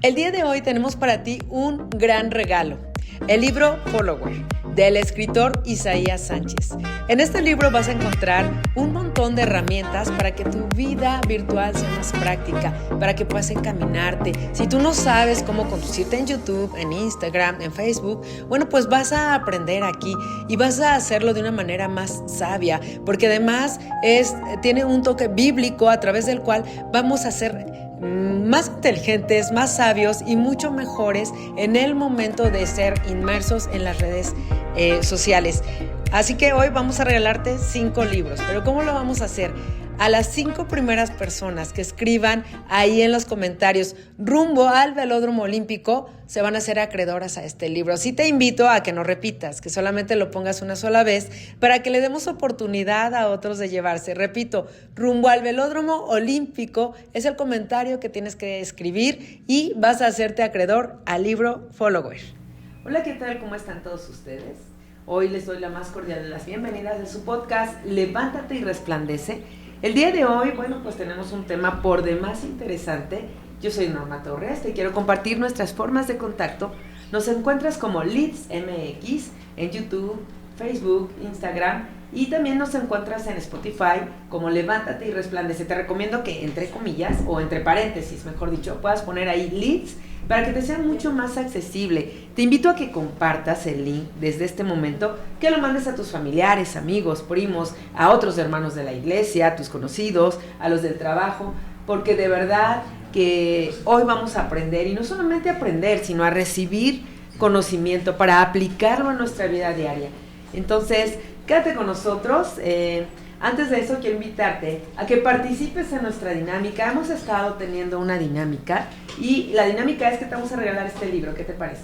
El día de hoy tenemos para ti un gran regalo, el libro Follower, del escritor Isaías Sánchez. En este libro vas a encontrar un montón de herramientas para que tu vida virtual sea más práctica, para que puedas encaminarte. Si tú no sabes cómo conducirte en YouTube, en Instagram, en Facebook, bueno, pues vas a aprender aquí y vas a hacerlo de una manera más sabia, porque además tiene un toque bíblico a través del cual vamos a ser más inteligentes, más sabios y mucho mejores en el momento de ser inmersos en las redes sociales. Así que hoy vamos a regalarte 5 libros. ¿Pero cómo lo vamos a hacer? A las 5 primeras personas que escriban ahí en los comentarios rumbo al Velódromo Olímpico se van a hacer acreedoras a este libro. Sí te invito a que no repitas, que solamente lo pongas una sola vez para que le demos oportunidad a otros de llevarse. Repito, rumbo al Velódromo Olímpico es el comentario que tienes que escribir y vas a hacerte acreedor al libro Follower. Hola, ¿qué tal? ¿Cómo están todos ustedes? Hoy les doy la más cordial de las bienvenidas de su podcast Levántate y Resplandece. El día de hoy, bueno, pues tenemos un tema por demás interesante. Yo soy Norma Torres, te quiero compartir nuestras formas de contacto. Nos encuentras como Leads MX en YouTube, Facebook, Instagram y también nos encuentras en Spotify como Levántate y Resplandece. Te recomiendo que entre comillas o entre paréntesis, mejor dicho, puedas poner ahí Leads para que te sea mucho más accesible. Te invito a que compartas el link desde este momento, que lo mandes a tus familiares, amigos, primos, a otros hermanos de la iglesia, a tus conocidos, a los del trabajo, porque de verdad que hoy vamos a aprender, y no solamente aprender, sino a recibir conocimiento para aplicarlo a nuestra vida diaria. Entonces, quédate con nosotros. Antes de eso, quiero invitarte a que participes en nuestra dinámica. Hemos estado teniendo una dinámica y la dinámica es que te vamos a regalar este libro. ¿Qué te parece?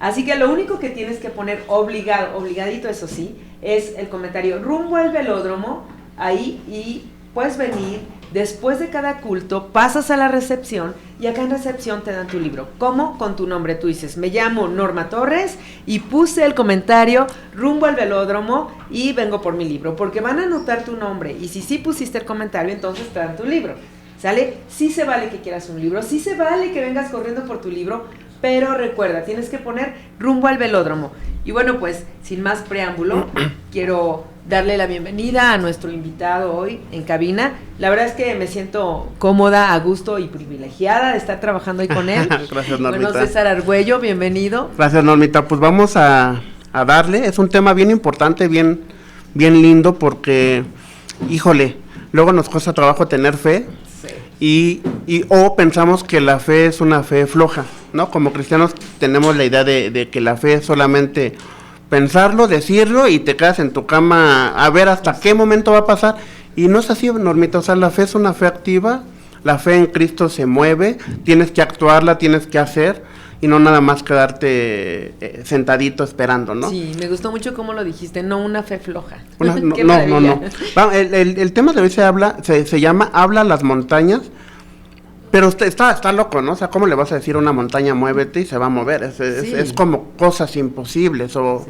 Así que lo único que tienes que poner obligadito, eso sí, es el comentario rumbo al velódromo ahí, y puedes venir después de cada culto, pasas a la recepción y acá en recepción te dan tu libro. ¿Cómo? Con tu nombre. Tú dices, me llamo Norma Torres y puse el comentario rumbo al velódromo y vengo por mi libro, porque van a anotar tu nombre y si sí pusiste el comentario, entonces te dan tu libro. ¿Sale? Sí se vale que quieras un libro, sí se vale que vengas corriendo por tu libro, pero recuerda, tienes que poner rumbo al velódromo. Y bueno, pues, sin más preámbulo, quiero darle la bienvenida a nuestro invitado hoy en cabina. La verdad es que me siento cómoda, a gusto y privilegiada de estar trabajando hoy con él. Gracias, Normita. Bueno, César Argüello, bienvenido. Gracias, Normita. Pues vamos a darle. Es un tema bien importante, bien lindo, porque, híjole, luego nos cuesta trabajo tener fe. Sí. O pensamos que la fe es una fe floja, ¿no? Como cristianos tenemos la idea de que la fe es solamente pensarlo, decirlo y te quedas en tu cama a ver hasta qué momento va a pasar. Y no es así, Normita. O sea, la fe es una fe activa, la fe en Cristo se mueve, tienes que actuarla, tienes que hacer y no nada más quedarte sentadito esperando, ¿no? Sí, me gustó mucho cómo lo dijiste, no una fe floja. No. El tema de hoy se llama Habla las montañas, pero usted está loco, ¿no? O sea, ¿cómo le vas a decir a una montaña muévete y se va a mover? Es como cosas imposibles. O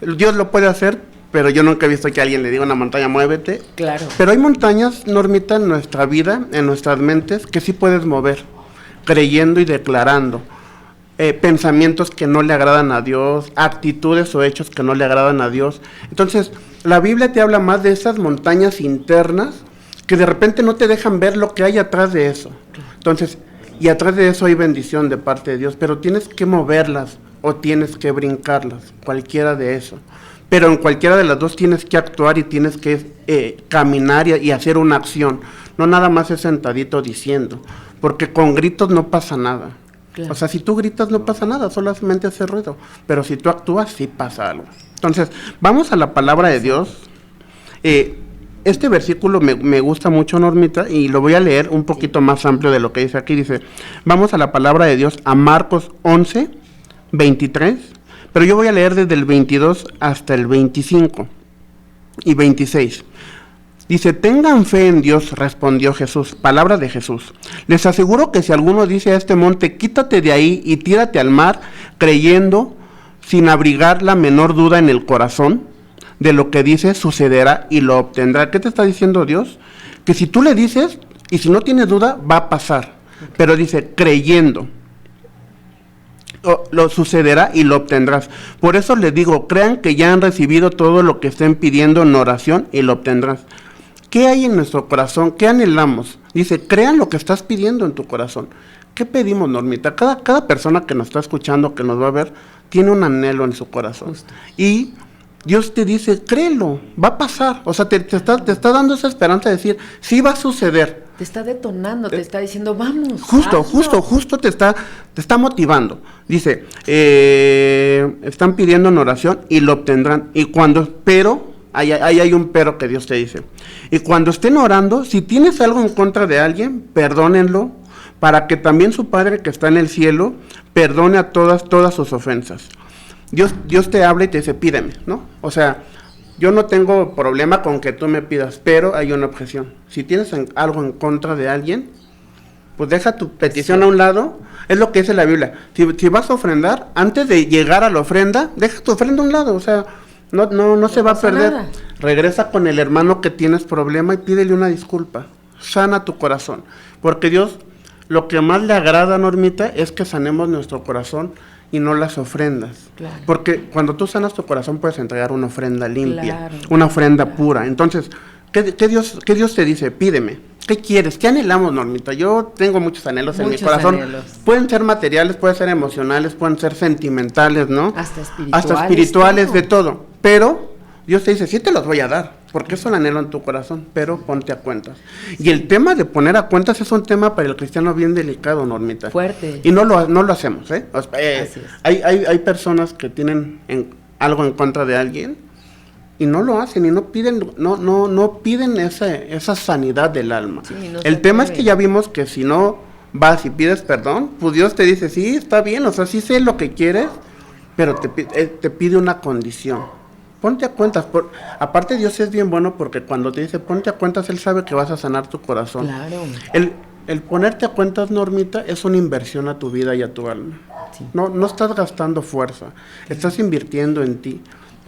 sí. Dios lo puede hacer, pero yo nunca he visto que alguien le diga a una montaña muévete. Claro. Pero hay montañas, Normita, en nuestra vida, en nuestras mentes, que sí puedes mover, creyendo y declarando. Pensamientos que no le agradan a Dios, actitudes o hechos que no le agradan a Dios. Entonces, la Biblia te habla más de esas montañas internas que de repente no te dejan ver lo que hay atrás de eso. Entonces, y atrás de eso hay bendición de parte de Dios, pero tienes que moverlas o tienes que brincarlas, cualquiera de eso. Pero en cualquiera de las dos tienes que actuar y tienes que caminar y hacer una acción. No nada más es sentadito diciendo, porque con gritos no pasa nada. Claro. O sea, si tú gritas no pasa nada, solamente hace ruido. Pero si tú actúas, sí pasa algo. Entonces, vamos a la palabra de Dios. Este versículo me gusta mucho, Normita, y lo voy a leer un poquito más amplio de lo que dice aquí. Dice, vamos a la palabra de Dios, a Marcos 11, 23, pero yo voy a leer desde el 22 hasta el 25 y 26. Dice, tengan fe en Dios, respondió Jesús, palabra de Jesús. Les aseguro que si alguno dice a este monte, quítate de ahí y tírate al mar, creyendo, sin abrigar la menor duda en el corazón, de lo que dice sucederá y lo obtendrá. ¿Qué te está diciendo Dios? Que si tú le dices, y si no tienes duda, va a pasar. Pero dice, creyendo. lo sucederá y lo obtendrás. Por eso les digo, crean que ya han recibido todo lo que estén pidiendo en oración y lo obtendrás. ¿Qué hay en nuestro corazón? ¿Qué anhelamos? Dice, crean lo que estás pidiendo en tu corazón. ¿Qué pedimos, Normita? Cada persona que nos está escuchando, que nos va a ver, tiene un anhelo en su corazón. Justo. Y Dios te dice, créelo, va a pasar. O sea, te está dando esa esperanza de decir, sí va a suceder. Te está detonando, te está diciendo, vamos. Justo te está motivando. Dice, están pidiendo en oración y lo obtendrán. Pero, ahí hay un pero que Dios te dice. Y cuando estén orando, si tienes algo en contra de alguien, perdónenlo, para que también su Padre que está en el cielo perdone a todas sus ofensas. Dios te habla y te dice, pídeme, ¿no? O sea, yo no tengo problema con que tú me pidas, pero hay una objeción. Si tienes algo en contra de alguien, pues deja tu petición a un lado. Es lo que dice la Biblia. Si vas a ofrendar, antes de llegar a la ofrenda, deja tu ofrenda a un lado. O sea, no se va a perder. Nada. Regresa con el hermano que tienes problema y pídele una disculpa. Sana tu corazón. Porque Dios, lo que más le agrada, Normita, es que sanemos nuestro corazón y no las ofrendas. Claro. Porque cuando tú sanas tu corazón puedes entregar una ofrenda limpia, una ofrenda pura. Entonces, ¿qué Dios te dice? Pídeme. ¿Qué quieres? ¿Qué anhelamos, Normita? Yo tengo muchos anhelos en mi corazón. Pueden ser materiales, pueden ser emocionales, pueden ser sentimentales, ¿no? Hasta espirituales, de todo. Pero Dios te dice, sí te los voy a dar, porque es un anhelo en tu corazón, pero ponte a cuentas. Y el tema de poner a cuentas es un tema para el cristiano bien delicado, Normita. Fuerte. Y no lo hacemos, ¿eh? O sea, hay personas que tienen algo en contra de alguien y no lo hacen y no piden esa sanidad del alma. Sí, el tema es que ya vimos que si no vas y pides perdón, pues Dios te dice, sí, está bien, o sea, sí sé lo que quieres, pero te pide una condición. Ponte a cuentas. Aparte Dios es bien bueno porque cuando te dice ponte a cuentas, Él sabe que vas a sanar tu corazón. Claro. El ponerte a cuentas, Normita, es una inversión a tu vida y a tu alma. Sí. No estás gastando fuerza, estás invirtiendo en ti.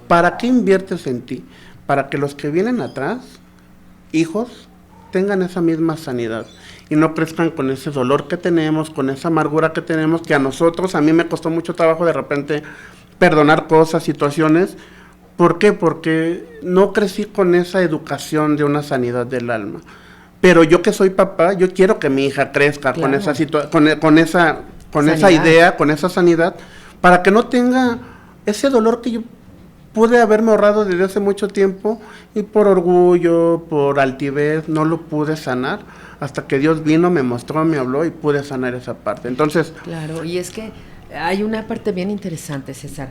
¿Para qué inviertes en ti? Para que los que vienen atrás, hijos, tengan esa misma sanidad y no crezcan con ese dolor que tenemos, con esa amargura que tenemos, que a mí me costó mucho trabajo de repente perdonar cosas, situaciones. ¿Por qué? Porque no crecí con esa educación de una sanidad del alma. Pero yo que soy papá, yo quiero que mi hija crezca con esa con esa idea, con esa sanidad, para que no tenga ese dolor que yo pude haberme ahorrado desde hace mucho tiempo y por orgullo, por altivez, no lo pude sanar hasta que Dios vino, me mostró, me habló y pude sanar esa parte. Entonces, claro, y es que hay una parte bien interesante, César.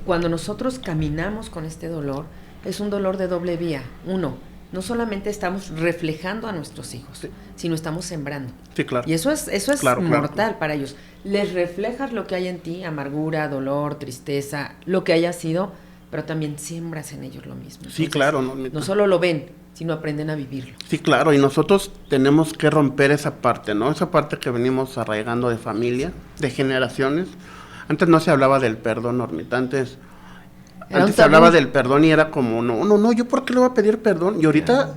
Cuando nosotros caminamos con este dolor, es un dolor de doble vía. Uno, no solamente estamos reflejando a nuestros hijos, sí, sino estamos sembrando. Sí, claro. Y eso es mortal para ellos. Les reflejas lo que hay en ti, amargura, dolor, tristeza, lo que haya sido, pero también siembras en ellos lo mismo. Entonces, sí, claro. No solo lo ven, sino aprenden a vivirlo. Sí, claro, y nosotros tenemos que romper esa parte, ¿no? Esa parte que venimos arraigando de familia, de generaciones. Antes no se hablaba del perdón, Normita, antes se hablaba del perdón y era como, no, ¿yo por qué le voy a pedir perdón? Y ahorita,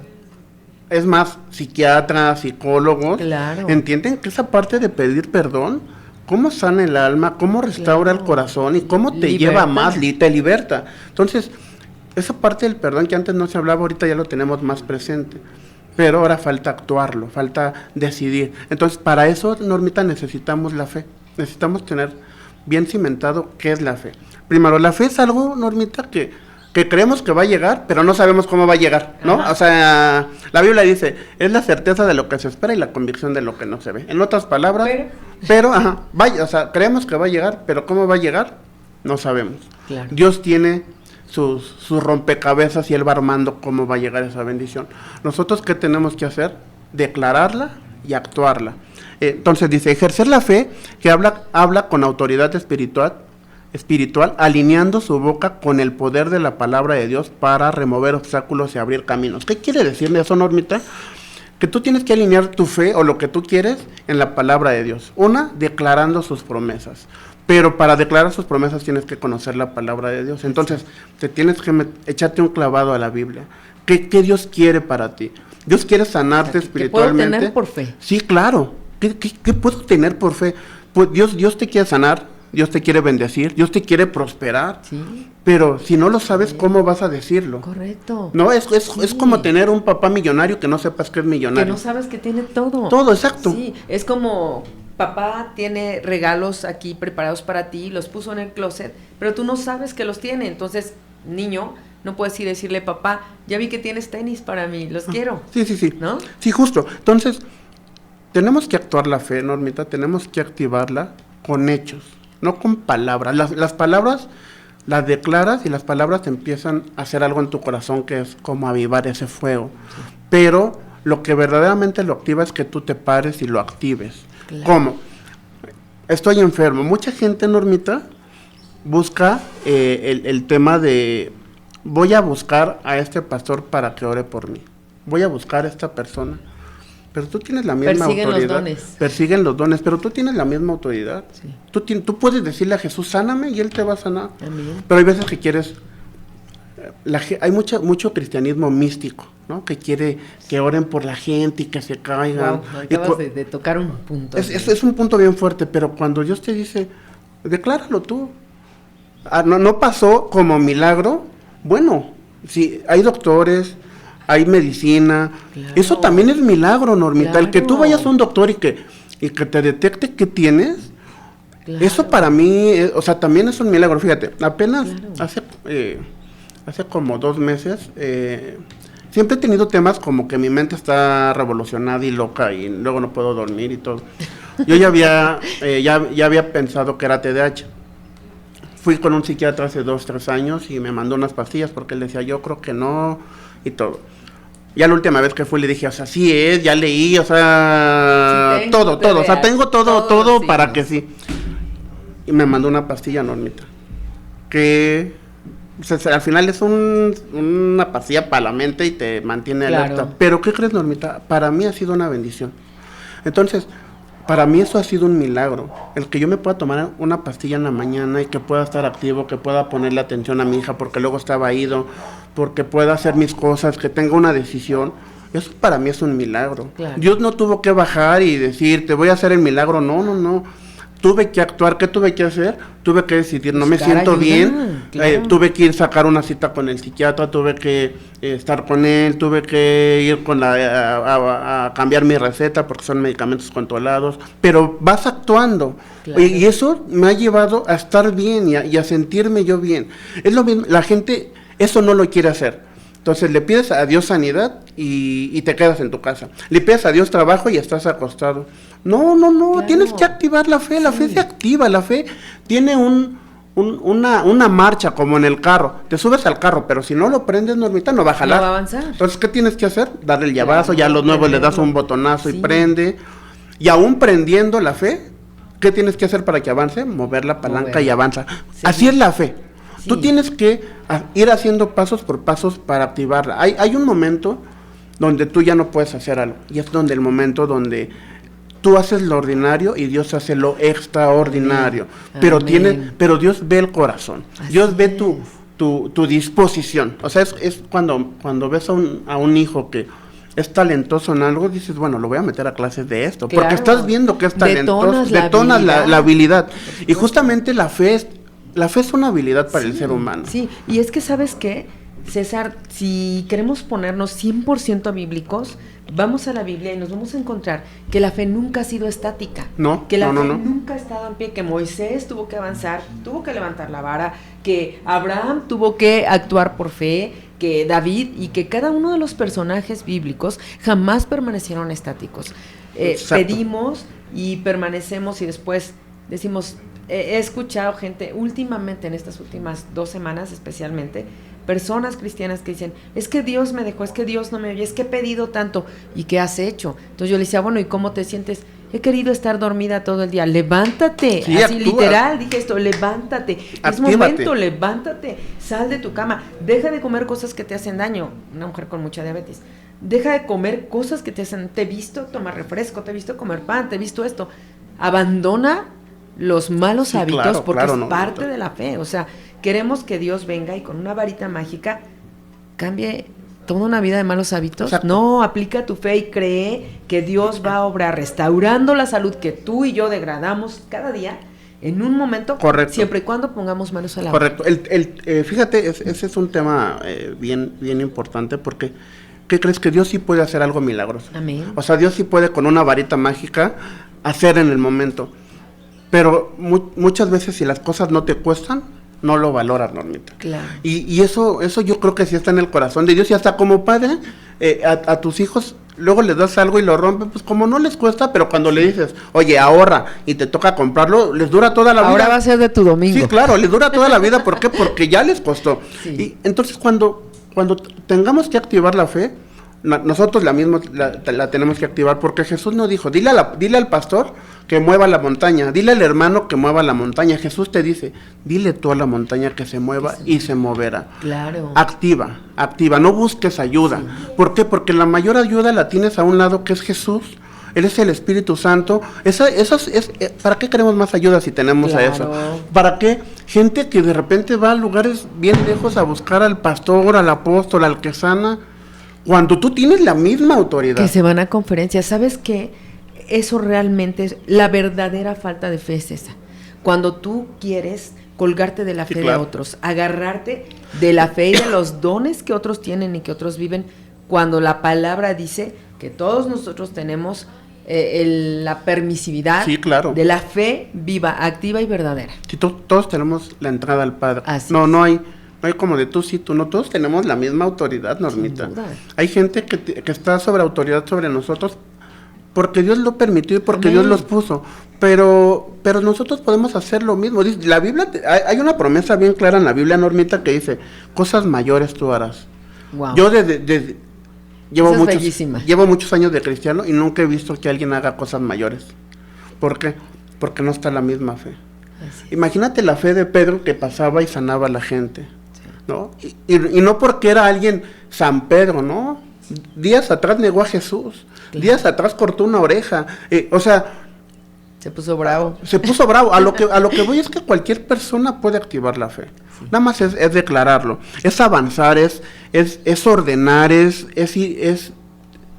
es más, psiquiatras, psicólogos, entienden que esa parte de pedir perdón, cómo sana el alma, cómo restaura el corazón y cómo te lleva más, te liberta. Entonces, esa parte del perdón que antes no se hablaba, ahorita ya lo tenemos más presente. Pero ahora falta actuarlo, falta decidir. Entonces, para eso, Normita, necesitamos la fe. Necesitamos tener bien cimentado qué es la fe. Primero, la fe es algo, Normita, que creemos que va a llegar, pero no sabemos cómo va a llegar, ¿no? Ajá. O sea, la Biblia dice, es la certeza de lo que se espera y la convicción de lo que no se ve. En otras palabras, pero o sea, creemos que va a llegar, pero cómo va a llegar, no sabemos. Claro. Dios tiene sus rompecabezas y Él va armando cómo va a llegar esa bendición. Nosotros, ¿qué tenemos que hacer? Declararla y actuarla. Entonces dice, ejercer la fe, que habla con autoridad espiritual, alineando su boca con el poder de la palabra de Dios para remover obstáculos y abrir caminos. ¿Qué quiere decir eso, Normita? Que tú tienes que alinear tu fe o lo que tú quieres en la palabra de Dios. Una, declarando sus promesas. Pero para declarar sus promesas tienes que conocer la palabra de Dios. Entonces, te tienes que echarte un clavado a la Biblia. ¿Qué Dios quiere para ti? Dios quiere sanarte espiritualmente. ¿Qué puedo tener por fe? Sí, claro. ¿Qué puedo tener por fe? pues Dios te quiere sanar, Dios te quiere bendecir, Dios te quiere prosperar, Sí. pero si no lo sabes, Sí. ¿cómo vas a decirlo? Correcto. No, es Sí. como tener un papá millonario que no sepas que es Que millonario. no sabes que tiene todo. Todo, exacto. Sí, es como papá tiene regalos aquí preparados para ti, los puso en el closet, pero tú no sabes que los tiene. Entonces, niño, no puedes ir a decirle, papá, ya vi que tienes tenis para mí, los quiero. Sí, sí, sí. ¿No? Sí, justo. Entonces, tenemos que actuar la fe, Normita, tenemos que activarla con hechos, no con palabras. Las palabras las declaras y las palabras empiezan a hacer algo en tu corazón que es como avivar ese fuego. Pero lo que verdaderamente lo activa es que tú te pares y lo actives. Claro. ¿Cómo? Estoy enfermo. Mucha gente, Normita, busca el tema de voy a buscar a este pastor para que ore por mí. Voy a buscar a esta persona. Pero tú tienes la misma Persiguen los autoridad. dones. Persiguen los dones, pero tú tienes la misma autoridad. Sí. Tú puedes decirle a Jesús, sáname, y Él te va a sanar. Amén. Pero hay veces que quieres... hay mucho cristianismo místico, ¿no? Que quiere que oren por la gente y que se caigan. Wow, Y acabas de tocar un punto. es un punto bien fuerte, pero cuando Dios te dice, decláralo tú. No pasó como milagro. Bueno, sí, hay doctores, hay medicina. Claro. Eso también es milagro, Normita. El que tú Claro. vayas a un doctor y que te detecte qué tienes, Claro. eso para mí, o sea, también es un milagro. Fíjate, apenas Claro. hace como 2 meses, siempre he tenido temas como que mi mente está revolucionada y loca y luego no puedo dormir y todo. Yo ya había pensado que era TDAH. Fui con un psiquiatra hace 2-3 años y me mandó unas pastillas porque él decía, yo creo que no, y todo. Ya la última vez que fui le dije, o sea, sí es, ya leí, o sea, Sí, tengo todo, o sea, TDAH, tengo todo todos los para signos. que sí. Y me mandó una pastilla, Normita, que al final es una pastilla para la mente y te mantiene Claro. alerta. Pero ¿qué crees, Normita? Para mí ha sido una bendición. Entonces, para mí eso ha sido un milagro. El que yo me pueda tomar una pastilla en la mañana y que pueda estar activo, que pueda ponerle atención a mi hija porque luego estaba ido, porque pueda hacer mis cosas, que tenga una decisión. Eso para mí es un milagro. Claro. Dios no tuvo que bajar y decir, te voy a hacer el milagro. No. Tuve que actuar. ¿Qué tuve que hacer? Tuve que decidir, no me Buscar siento ayuda, bien. claro. Tuve que ir a sacar una cita con el psiquiatra, tuve que estar con él, tuve que ir a cambiar mi receta porque son medicamentos controlados. Pero vas actuando. Claro. Y eso me ha llevado a estar bien y a sentirme yo bien. Es lo mismo, la gente eso no lo quiere hacer. Entonces le pides a Dios sanidad y te quedas en tu casa. Le pides a Dios trabajo y estás acostado. No, Claro. tienes que activar la fe. La fe se activa, la fe tiene una marcha como en el carro. Te subes al carro, pero si no lo prendes, Normita, no va a jalar. No va a avanzar. Entonces, ¿qué tienes que hacer? Darle el llavazo, Claro, ya a los nuevos le das prenderlo. un botonazo Sí. y prende. Y aún prendiendo la fe, ¿qué tienes que hacer para que avance? Mover la palanca Moverla. y avanza. Sí. Así es la fe. Sí. Tú tienes que ir haciendo pasos por pasos para activarla. Hay un momento donde tú ya no puedes hacer algo. Y es donde el momento donde tú haces lo ordinario y Dios hace lo extraordinario. Amén. Pero Dios ve el corazón. Así Dios ve es. tu disposición. O sea, es cuando ves a un hijo que es talentoso en algo, dices, bueno, lo voy a meter a clases de esto. Claro. Porque estás viendo que es talentoso. Detonas la habilidad. Por Y supuesto. justamente la fe es una habilidad para el Sí, ser humano. Sí, y es que, ¿sabes qué? César, si queremos ponernos 100% bíblicos, vamos a la Biblia y nos vamos a encontrar que la fe nunca ha sido estática. No, que la no, fe no, no. nunca ha estado en pie, que Moisés tuvo que avanzar, tuvo que levantar la vara, que Abraham tuvo que actuar por fe, que David y que cada uno de los personajes bíblicos jamás permanecieron estáticos. Exacto. Pedimos y permanecemos y después decimos, he escuchado gente últimamente, en estas últimas 2 semanas especialmente, personas cristianas que dicen, es que Dios me dejó, es que Dios no me oye, es que he pedido tanto, ¿y qué has hecho? Entonces yo le decía, bueno, ¿y cómo te sientes? He querido estar dormida todo el día, levántate, Sí, así actúa. literal, dije esto, levántate, es Actívate. momento, levántate, sal de tu cama, deja de comer cosas que te hacen daño, una mujer con mucha diabetes, deja de comer cosas que te hacen, te he visto tomar refresco, te he visto comer pan, te he visto esto, abandona los malos Sí, hábitos claro, porque claro, es no, parte no. de la fe, o sea, queremos que Dios venga y con una varita mágica cambie toda una vida de malos hábitos. Exacto. No, aplica tu fe y cree que Dios va a obrar restaurando la salud que tú y yo degradamos cada día en un momento. Correcto. Siempre y cuando pongamos manos a la obra. Correcto. Fíjate, ese es un tema bien importante porque ¿qué crees? Que Dios sí puede hacer algo milagroso. Amén. O sea, Dios sí puede con una varita mágica hacer en el momento. Pero muchas veces si las cosas no te cuestan, no lo valoras, Normita. Claro. Y eso yo creo que sí está en el corazón de Dios. Y hasta como padre, a tus hijos, luego les das algo y lo rompen, pues como no les cuesta, pero cuando le dices, oye, ahorra, y te toca comprarlo, les dura toda la vida. Ahora va a ser de tu domingo. Sí, claro, les dura toda la vida. ¿Por qué? Porque ya les costó. Sí. Y entonces cuando tengamos que activar la fe, nosotros la tenemos que activar, porque Jesús no dijo, dile al pastor que mueva la montaña, dile al hermano que mueva la montaña. Jesús te dice, dile tú a la montaña que se mueva y se moverá. Claro. Activa, no busques ayuda. Sí. ¿Por qué? Porque la mayor ayuda la tienes a un lado, que es Jesús. Él es el Espíritu Santo. ¿Para qué queremos más ayuda si tenemos claro. a eso? ¿Para qué? Gente que de repente va a lugares bien lejos a buscar al pastor, al apóstol, al que sana, cuando tú tienes la misma autoridad. Que se van a conferencias. ¿Sabes qué? Eso realmente es la verdadera falta de fe, es esa. Cuando tú quieres colgarte de la fe de otros, agarrarte de la fe y de los dones que otros tienen y que otros viven, cuando la palabra dice que todos nosotros tenemos la permisividad de la fe viva, activa y verdadera. Sí, todos tenemos la entrada al Padre. Así no hay como de tú sí, tú no, todos tenemos la misma autoridad, Normita. Hay gente que está sobre autoridad sobre nosotros porque Dios lo permitió y porque Dios los puso, pero nosotros podemos hacer lo mismo. Dice, la Biblia, hay una promesa bien clara en la Biblia, Normita, que dice, cosas mayores tú harás. Wow. Yo llevo muchos años de cristiano y nunca he visto que alguien haga cosas mayores. ¿Por qué? Porque no está la misma fe. Imagínate la fe de Pedro, que pasaba y sanaba a la gente, ¿no? Y no porque era alguien San Pedro, ¿no? Días atrás negó a Jesús, días atrás cortó una oreja, se puso bravo. A lo que voy es que cualquier persona puede activar la fe. Sí. Nada más es declararlo, es avanzar, es ordenar,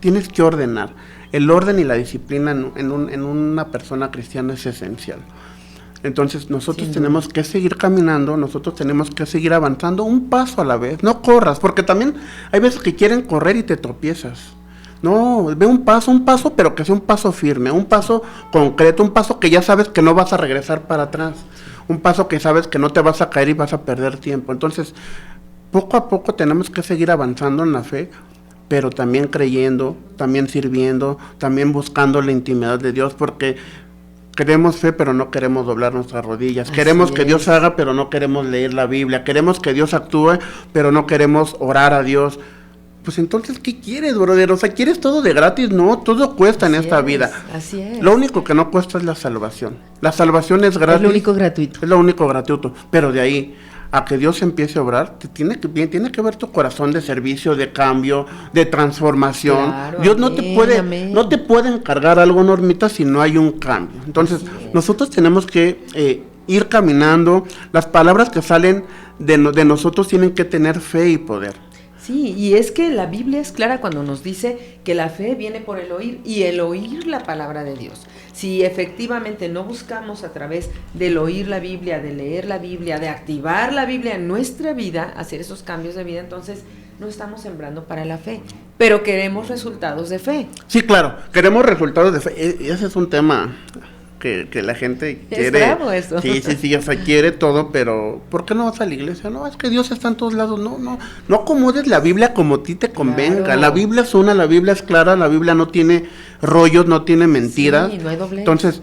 tienes que ordenar. El orden y la disciplina en una persona cristiana es esencial. Entonces nosotros tenemos que seguir caminando, nosotros tenemos que seguir avanzando un paso a la vez. No corras, porque también hay veces que quieren correr y te tropiezas. No, ve un paso, pero que sea un paso firme, un paso concreto, un paso que ya sabes que no vas a regresar para atrás, un paso que sabes que no te vas a caer y vas a perder tiempo. Entonces, poco a poco tenemos que seguir avanzando en la fe, pero también creyendo, también sirviendo, también buscando la intimidad de Dios, porque queremos fe, pero no queremos doblar nuestras rodillas. Queremos que Dios haga, pero no queremos leer la Biblia. Queremos que Dios actúe, pero no queremos orar a Dios. Pues entonces, ¿qué quieres, brother? O sea, ¿quieres todo de gratis? No, todo cuesta en esta vida. Así es. Lo único que no cuesta es la salvación. La salvación es gratis. Es lo único gratuito. Es lo único gratuito. Pero de ahí a que Dios empiece a obrar, tiene que ver tu corazón de servicio, de cambio, de transformación. Claro, Dios no te puede encargar algo, Normita, si no hay un cambio. Entonces, nosotros tenemos que ir caminando. Las palabras que salen de nosotros tienen que tener fe y poder. Sí, y es que la Biblia es clara cuando nos dice que la fe viene por el oír, y el oír la palabra de Dios. Si efectivamente no buscamos a través del oír la Biblia, de leer la Biblia, de activar la Biblia en nuestra vida, hacer esos cambios de vida, entonces no estamos sembrando para la fe, pero queremos resultados de fe. Sí, claro, queremos resultados de fe. Ese es un tema que la gente quiere. Es bravo eso. Sí, o sea, quiere todo, pero ¿por qué no vas a la iglesia? No, es que Dios está en todos lados. No acomodes la Biblia como a ti te convenga. Claro. La Biblia es una, la Biblia es clara, la Biblia no tiene rollos, no tiene mentiras. Sí, no hay doblez. Entonces,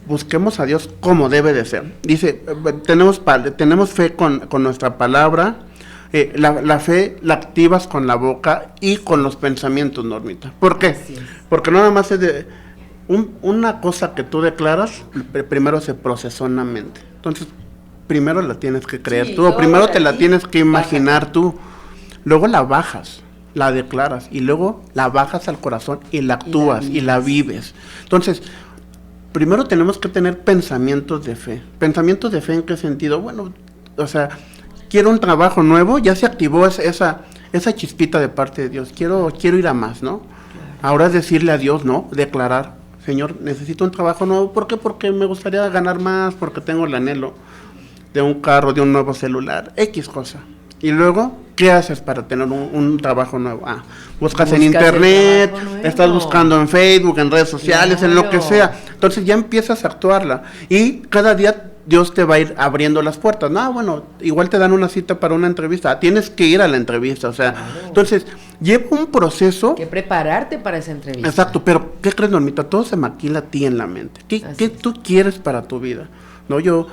busquemos a Dios como debe de ser. Dice, tenemos fe con nuestra palabra. La fe la activas con la boca y con los pensamientos, Normita. ¿Por qué? Porque no nada más es de una cosa que tú declaras, primero se procesó en la mente. Entonces, primero la tienes que creer tú, o primero te la tienes que imaginar tú. Luego la bajas, la declaras, y luego la bajas al corazón y la actúas y la vives. Entonces, primero tenemos que tener pensamientos de fe. ¿Pensamientos de fe en qué sentido? Bueno, o sea, quiero un trabajo nuevo, ya se activó esa chispita de parte de Dios, quiero ir a más, ¿no? Claro. Ahora es decirle a Dios, ¿no? Declarar, Señor, necesito un trabajo nuevo, ¿por qué? Porque me gustaría ganar más, porque tengo el anhelo de un carro, de un nuevo celular, X cosa. Y luego, ¿qué haces para tener un trabajo nuevo? Buscas en internet, estás buscando en Facebook, en redes sociales, claro, en lo que sea. Entonces ya empiezas a actuarla. Y cada día Dios te va a ir abriendo las puertas. No, bueno, igual te dan una cita para una entrevista. Tienes que ir a la entrevista, o sea. Claro. Entonces, lleva un proceso. Que prepararte para esa entrevista. Exacto, pero ¿qué crees, Normita? Todo se maquila a ti en la mente. ¿Qué tú quieres para tu vida? No, yo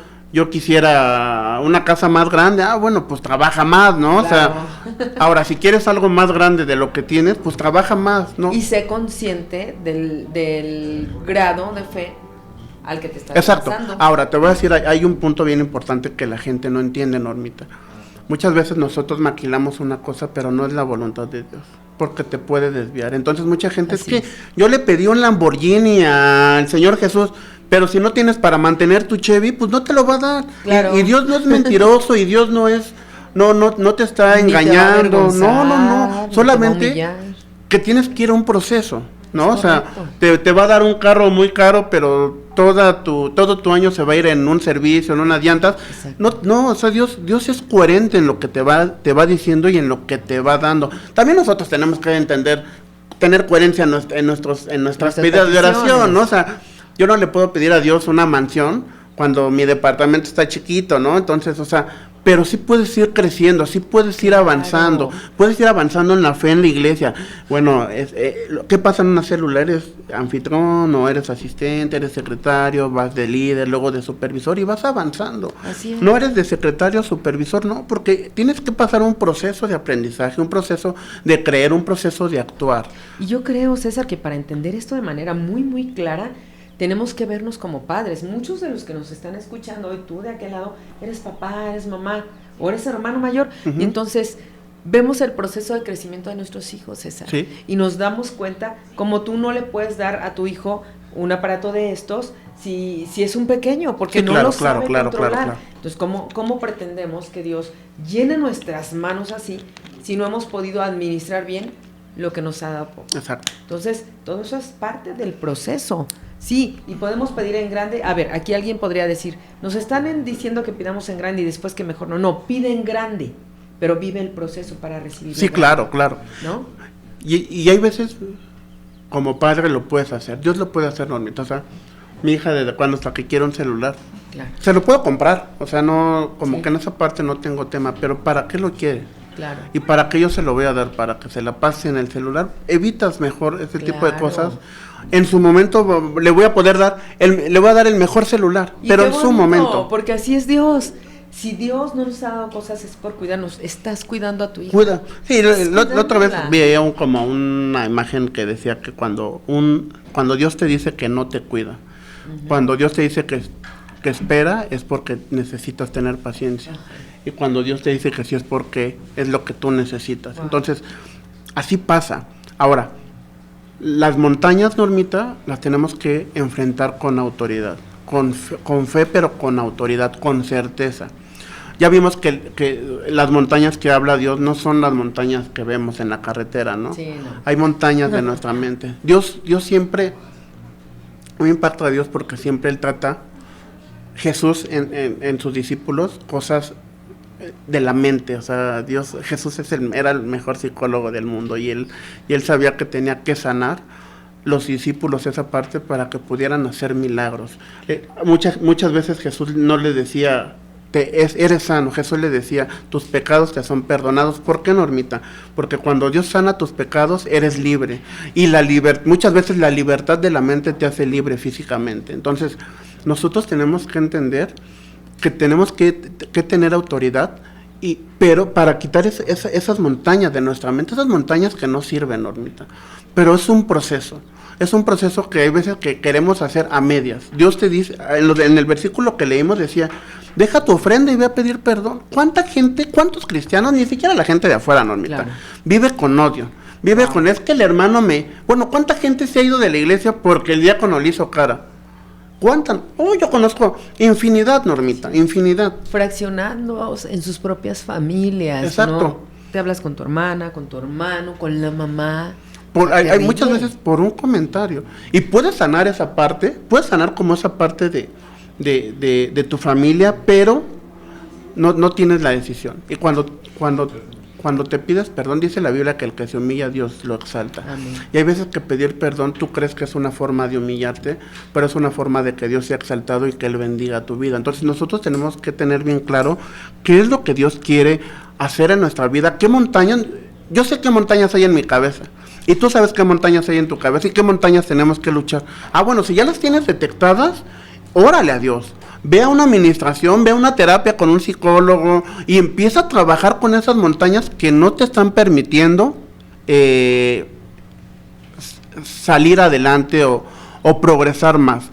quisiera una casa más grande, bueno, pues trabaja más, ¿no? Claro. O sea, ahora, si quieres algo más grande de lo que tienes, pues trabaja más, ¿no? Y sé consciente del grado de fe al que te estás Exacto. lanzando. Ahora, te voy a decir, hay un punto bien importante que la gente no entiende, Normita. Muchas veces nosotros maquilamos una cosa, pero no es la voluntad de Dios, porque te puede desviar. Entonces, mucha gente así es que yo le pedí un Lamborghini al Señor Jesús, pero si no tienes para mantener tu Chevy, pues no te lo va a dar. Claro. Y Dios no es mentiroso y Dios no es, no te está engañando. No. Solamente que tienes que ir a un proceso, ¿no? O sea, te va a dar un carro muy caro, pero todo tu año se va a ir en un servicio, en unas llantas. No, o sea, Dios es coherente en lo que te va diciendo y en lo que te va dando. También nosotros tenemos que tener coherencia en nuestras vidas de oración, ¿no? O sea, yo no le puedo pedir a Dios una mansión cuando mi departamento está chiquito, ¿no? Entonces, o sea, pero sí puedes ir creciendo, sí puedes ir avanzando, puedes ir avanzando en la fe en la iglesia. Bueno, ¿qué pasa en una célula? ¿Eres anfitrión o eres asistente, eres secretario, vas de líder, luego de supervisor y vas avanzando? Así es. No eres de secretario o supervisor, no, porque tienes que pasar un proceso de aprendizaje, un proceso de creer, un proceso de actuar. Y yo creo, César, que para entender esto de manera muy, muy clara, tenemos que vernos como padres. Muchos de los que nos están escuchando hoy, tú de aquel lado, eres papá, eres mamá o eres hermano mayor. Uh-huh. Y entonces vemos el proceso de crecimiento de nuestros hijos, César. ¿Sí? Y nos damos cuenta, como tú no le puedes dar a tu hijo un aparato de estos si es un pequeño, porque no lo sabe controlar. Claro. Entonces, ¿cómo pretendemos que Dios llene nuestras manos así si no hemos podido administrar bien lo que nos ha dado poco? Exacto. Entonces, todo eso es parte del proceso. Sí, y podemos pedir en grande. A ver, aquí alguien podría decir, nos están diciendo que pidamos en grande y después que mejor no, pide en grande, pero vive el proceso para recibir. Sí, claro. ¿No? Y hay veces, como padre lo puedes hacer, Dios lo puede hacer, Normita. O sea, mi hija desde cuando hasta que quiere un celular, claro, se lo puedo comprar, o sea, no, como que en esa parte no tengo tema, pero ¿para qué lo quiere? Claro. Y para qué yo se lo voy a dar, para que se la pase en el celular, evitas mejor ese tipo de cosas. En su momento le voy a dar el mejor celular, pero en su momento. Porque así es Dios. Si Dios no nos ha dado cosas es por cuidarnos. Estás cuidando a tu hijo. Cuida. Sí, la otra vez vi como una imagen que decía que cuando Dios te dice que no te cuida, uh-huh, cuando Dios te dice que espera, es porque necesitas tener paciencia. Uh-huh. Y cuando Dios te dice que sí, es porque es lo que tú necesitas. Wow. Entonces, así pasa. Ahora, las montañas, Normita, las tenemos que enfrentar con autoridad, con fe, pero con autoridad, con certeza. Ya vimos que las montañas que habla Dios no son las montañas que vemos en la carretera, ¿no? Sí, no. Hay montañas de nuestra mente. Dios siempre, a mí me impacta a Dios porque siempre Él trata, Jesús en sus discípulos, cosas de la mente. O sea, Jesús era el mejor psicólogo del mundo y él sabía que tenía que sanar los discípulos esa parte para que pudieran hacer milagros. Muchas veces Jesús no le decía, eres sano. Jesús le decía, tus pecados te son perdonados. ¿Por qué, Normita? Porque cuando Dios sana tus pecados, eres libre. Y muchas veces la libertad de la mente te hace libre físicamente. Entonces, nosotros tenemos que entender que tenemos que tener autoridad, pero para quitar esas montañas de nuestra mente, esas montañas que no sirven, Normita. Pero es un proceso que hay veces que queremos hacer a medias. Dios te dice, en el versículo que leímos decía, deja tu ofrenda y ve a pedir perdón. ¿Cuántos cristianos, ni siquiera la gente de afuera, Normita, claro, vive con odio? Vive con, es que el hermano ¿cuánta gente se ha ido de la iglesia porque el diácono le hizo cara? ¿Cuántas? Yo conozco infinidad, Normita, infinidad. Fraccionados en sus propias familias. Exacto. ¿No? te hablas con tu hermana, con tu hermano, con la mamá. Hay muchas veces por un comentario. Y puedes sanar esa parte, puedes sanar como esa parte de tu familia, pero no tienes la decisión. Y cuando te pides perdón, dice la Biblia que el que se humilla, Dios lo exalta. Amén. Y hay veces que pedir perdón, tú crees que es una forma de humillarte, pero es una forma de que Dios sea exaltado y que Él bendiga tu vida. Entonces nosotros tenemos que tener bien claro qué es lo que Dios quiere hacer en nuestra vida, qué montañas. Yo sé qué montañas hay en mi cabeza, y tú sabes qué montañas hay en tu cabeza y qué montañas tenemos que luchar. Bueno, si ya las tienes detectadas, órale a Dios. Ve a una administración, ve a una terapia con un psicólogo y empieza a trabajar con esas montañas que no te están permitiendo salir adelante o progresar más.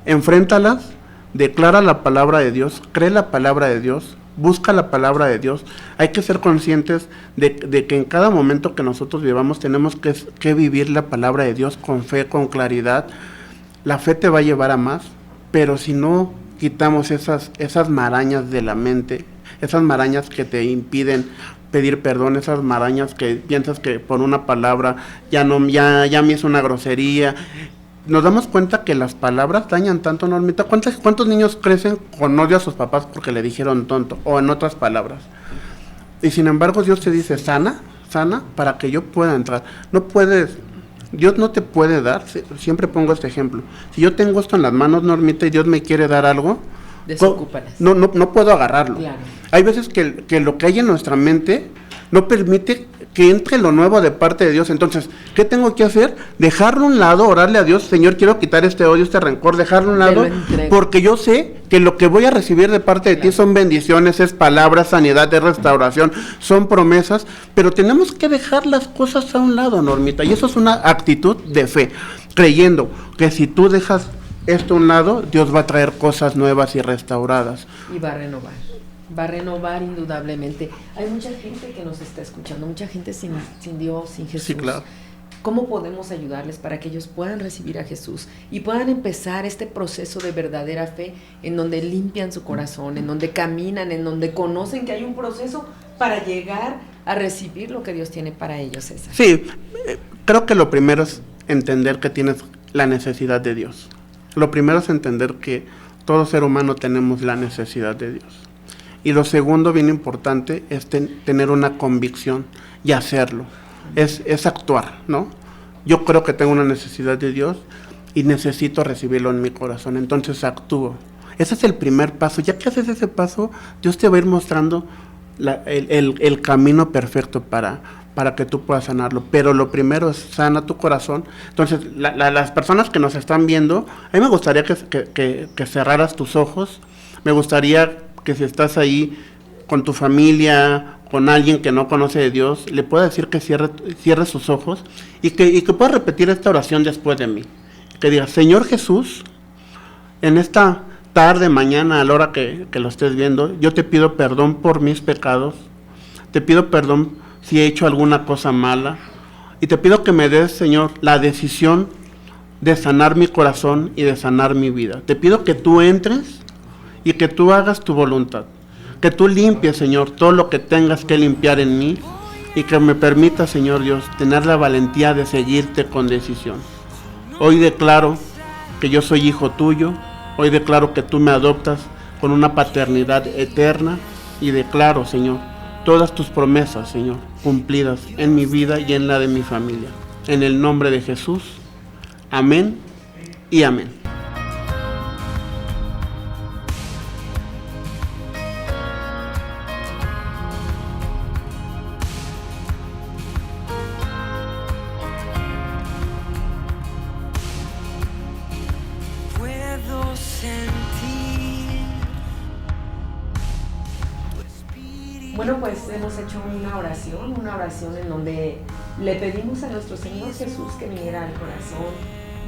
Enfréntalas, declara la palabra de Dios, cree la palabra de Dios, busca la palabra de Dios. Hay que ser conscientes de que en cada momento que nosotros vivamos tenemos que vivir la palabra de Dios con fe, con claridad. La fe te va a llevar a más, pero si no quitamos esas marañas de la mente, esas marañas que te impiden pedir perdón, esas marañas que piensas que por una palabra ya me hizo una grosería. Nos damos cuenta que las palabras dañan tanto, Normita. ¿Cuántos niños crecen con odio a sus papás porque le dijeron tonto? O en otras palabras. Y sin embargo Dios te dice, sana para que yo pueda entrar. No puedes, Dios no te puede dar, siempre pongo este ejemplo. Si yo tengo esto en las manos, Normita, y Dios me quiere dar algo, desocúpalas. No puedo agarrarlo. Claro. Hay veces que lo que hay en nuestra mente no permite que entre lo nuevo de parte de Dios. Entonces, ¿qué tengo que hacer? Dejarlo a un lado, orarle a Dios, Señor, quiero quitar este odio, este rencor, dejarlo a un lado, porque yo sé que lo que voy a recibir de parte de ti son bendiciones, es palabra, sanidad, es restauración, son promesas, pero tenemos que dejar las cosas a un lado, Normita, y eso es una actitud de fe, creyendo que si tú dejas esto a un lado, Dios va a traer cosas nuevas y restauradas. Y va a renovar indudablemente. Hay mucha gente que nos está escuchando, mucha gente sin Dios, sin Jesús. Sí, claro. ¿Cómo podemos ayudarles para que ellos puedan recibir a Jesús y puedan empezar este proceso de verdadera fe en donde limpian su corazón, en donde caminan, en donde conocen que hay un proceso para llegar a recibir lo que Dios tiene para ellos, César? Sí, creo que lo primero es entender que tienes la necesidad de Dios. Lo primero es entender que todo ser humano tenemos la necesidad de Dios. Y lo segundo, bien importante, es tener una convicción y hacerlo. Es actuar, ¿no? Yo creo que tengo una necesidad de Dios y necesito recibirlo en mi corazón, entonces actúo. Ese es el primer paso. Ya que haces ese paso, Dios te va a ir mostrando el camino perfecto para que tú puedas sanarlo. Pero lo primero es sana tu corazón. Entonces, las personas que nos están viendo, a mí me gustaría que cerraras tus ojos. Me gustaría que si estás ahí con tu familia, con alguien que no conoce de Dios, le pueda decir que cierre sus ojos y que pueda repetir esta oración después de mí. Que diga, Señor Jesús, en esta tarde, mañana, a la hora que lo estés viendo, yo te pido perdón por mis pecados, te pido perdón si he hecho alguna cosa mala, y te pido que me des, Señor, la decisión de sanar mi corazón y de sanar mi vida. Te pido que tú entres y que tú hagas tu voluntad, que tú limpies, Señor, todo lo que tengas que limpiar en mí, y que me permita, Señor Dios, tener la valentía de seguirte con decisión. Hoy declaro que yo soy hijo tuyo, hoy declaro que tú me adoptas con una paternidad eterna, y declaro, Señor, todas tus promesas, Señor, cumplidas en mi vida y en la de mi familia. En el nombre de Jesús, amén y amén. Bueno, pues hemos hecho una oración en donde le pedimos a nuestro Señor Jesús que viniera al corazón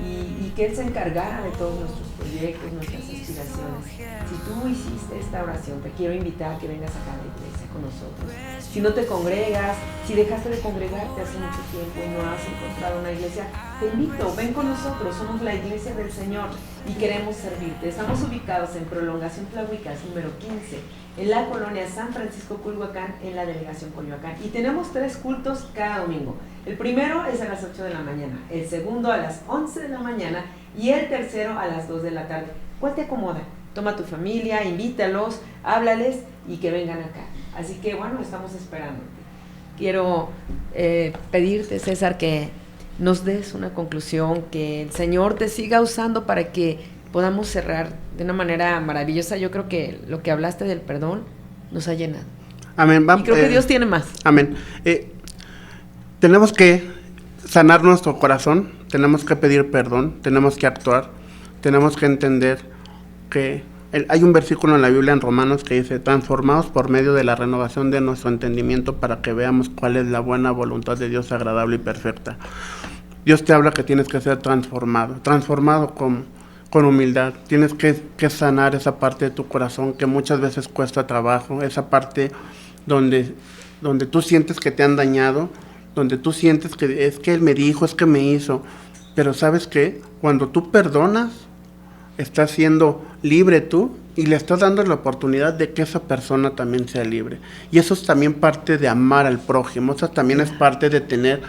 y que Él se encargara de todos nuestros proyectos, nuestras aspiraciones. Si tú tú hiciste esta oración, te quiero invitar a que vengas acá a la iglesia con nosotros. Si no te congregas, si dejaste de congregarte hace mucho tiempo y no has encontrado una iglesia, te invito, ven con nosotros, somos la iglesia del Señor y queremos servirte. Estamos ubicados en Prolongación Tlahuicas, número 15, en la colonia San Francisco Culhuacán, en la delegación Coyoacán. Y tenemos 3 cultos cada domingo. El primero es a las 8 de la mañana, el segundo a las 11 de la mañana y el tercero a las 2 de la tarde. ¿Cuál te acomoda? Toma a tu familia, invítalos, háblales y que vengan acá. Así que bueno, estamos esperándote. Quiero pedirte, César, que nos des una conclusión, que el Señor te siga usando para que podamos cerrar de una manera maravillosa. Yo creo que lo que hablaste del perdón nos ha llenado. Amén. Y creo que Dios tiene más. Amén. Tenemos que sanar nuestro corazón, tenemos que pedir perdón, tenemos que actuar, tenemos que entender que hay un versículo en la Biblia en Romanos que dice: transformados por medio de la renovación de nuestro entendimiento para que veamos cuál es la buena voluntad de Dios, agradable y perfecta. Dios te habla que tienes que ser transformado con humildad. Tienes que sanar esa parte de tu corazón que muchas veces cuesta trabajo, esa parte donde tú sientes que te han dañado, donde tú sientes que es que Él me dijo, es que me hizo. Pero ¿sabes qué? Cuando tú perdonas, estás siendo libre tú y le estás dando la oportunidad de que esa persona también sea libre. Y eso es también parte de amar al prójimo, eso también es parte de tener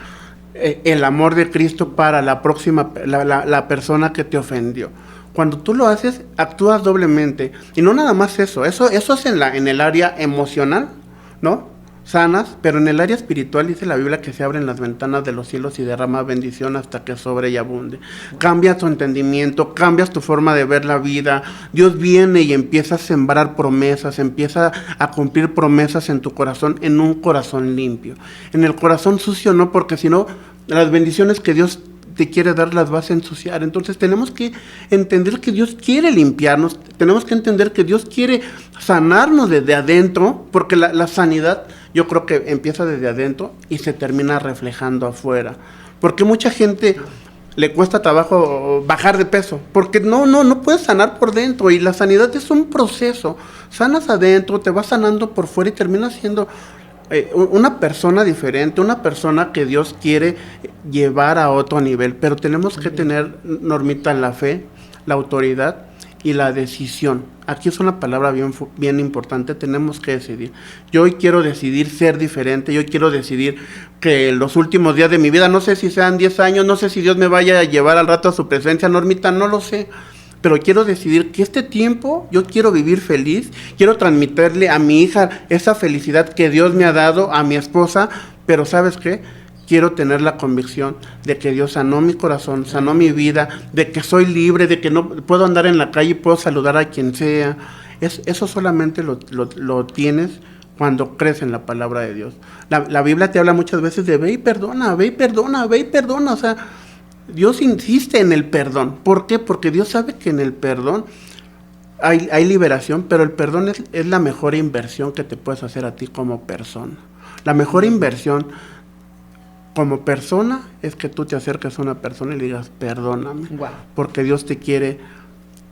el amor de Cristo para la próxima, la persona que te ofendió. Cuando tú lo haces, actúas doblemente. Y no nada más eso es en el área emocional, ¿no? Sanas, pero en el área espiritual dice la Biblia que se abren las ventanas de los cielos y derrama bendición hasta que sobre y abunde. Cambia tu entendimiento, cambias tu forma de ver la vida. Dios viene y empieza a sembrar promesas, empieza a cumplir promesas en tu corazón, en un corazón limpio. En el corazón sucio no, porque si no, las bendiciones que Dios te quiere dar las vas a ensuciar. Entonces tenemos que entender que Dios quiere limpiarnos, tenemos que entender que Dios quiere sanarnos desde adentro, porque la sanidad yo creo que empieza desde adentro y se termina reflejando afuera. Porque mucha gente le cuesta trabajo bajar de peso, porque no puedes sanar por dentro, y la sanidad es un proceso. Sanas adentro, te vas sanando por fuera y terminas siendo una persona diferente, una persona que Dios quiere llevar a otro nivel. Pero tenemos que tener, Normita, la fe, la autoridad y la decisión. Aquí es una palabra bien importante. Tenemos que decidir. Yo hoy quiero decidir ser diferente. Yo quiero decidir que los últimos días de mi vida, no sé si sean 10 años, no sé si Dios me vaya a llevar al rato a su presencia, Normita, no lo sé. Pero quiero decidir que este tiempo yo quiero vivir feliz, quiero transmitirle a mi hija esa felicidad que Dios me ha dado, a mi esposa, pero ¿sabes qué? Quiero tener la convicción de que Dios sanó mi corazón, sanó mi vida, de que soy libre, de que no puedo andar en la calle y puedo saludar a quien sea. Eso solamente lo tienes cuando crees en la palabra de Dios. La Biblia te habla muchas veces de ve y perdona, ve y perdona, ve y perdona, o sea, Dios insiste en el perdón. ¿Por qué? Porque Dios sabe que en el perdón hay liberación, pero el perdón es la mejor inversión que te puedes hacer a ti como persona. La mejor inversión como persona es que tú te acerques a una persona y le digas, perdóname. Wow. Porque Dios te quiere,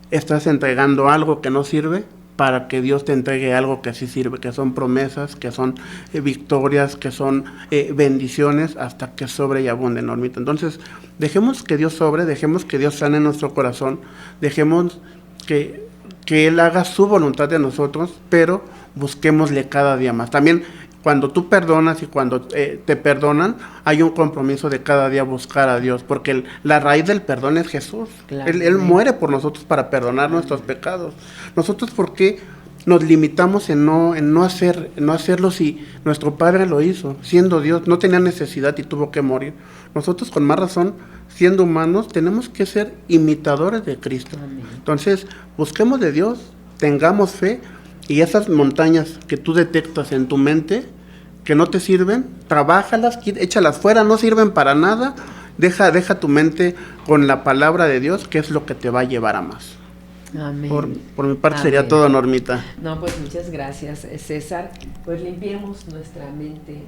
estás entregando algo que no sirve para que Dios te entregue algo que sí sirve, que son promesas, que son victorias, que son bendiciones, hasta que sobre y abunde, Normita. Entonces, dejemos que Dios sobre, dejemos que Dios sane nuestro corazón, dejemos que Él haga su voluntad de nosotros, pero busquémosle cada día más. También, cuando tú perdonas y cuando te perdonan, hay un compromiso de cada día buscar a Dios, porque la raíz del perdón es Jesús. Claro, Él muere por nosotros para perdonar nuestros pecados. Nosotros, ¿por qué nos limitamos en no hacerlo si nuestro Padre lo hizo? Siendo Dios, no tenía necesidad y tuvo que morir. Nosotros, con más razón, siendo humanos, tenemos que ser imitadores de Cristo. Amén. Entonces, busquemos de Dios, tengamos fe, y esas montañas que tú detectas en tu mente, que no te sirven, trabájalas, échalas fuera, no sirven para nada. Deja tu mente con la palabra de Dios, que es lo que te va a llevar a más. Amén. Por mi parte, amén, sería todo, Normita. No, pues muchas gracias, César. Pues limpiemos nuestra mente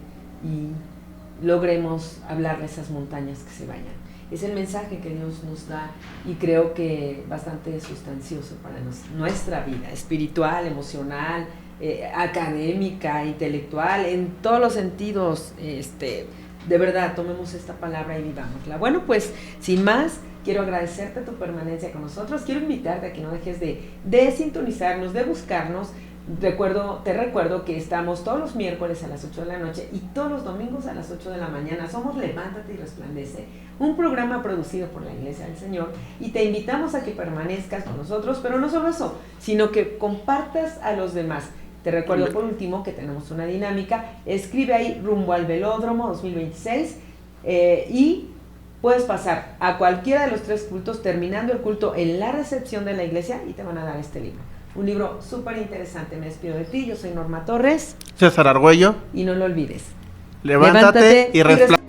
y logremos hablarle a esas montañas que se vayan. es el mensaje que Dios nos da, y creo que bastante sustancioso para nuestra vida espiritual, emocional, académica, intelectual, en todos los sentidos. De verdad, tomemos esta palabra y vivámosla. Bueno, pues sin más, quiero agradecerte tu permanencia con nosotros. Quiero invitarte a que no dejes de sintonizarnos, de buscarnos. Te recuerdo que estamos todos los miércoles a las 8 de la noche y todos los domingos a las 8 de la mañana. Somos Levántate y Resplandece, un programa producido por la Iglesia del Señor, y te invitamos a que permanezcas con nosotros, pero no solo eso, sino que compartas a los demás. Te recuerdo por último que tenemos una dinámica. Escribe ahí Rumbo al Velódromo 2026 y puedes pasar a cualquiera de los 3 cultos, terminando el culto en la recepción de la iglesia, y te van a dar este libro. Un libro súper interesante. Me despido de ti. Yo soy Norma Torres. César Argüello. Y no lo olvides. Levántate y resplandece.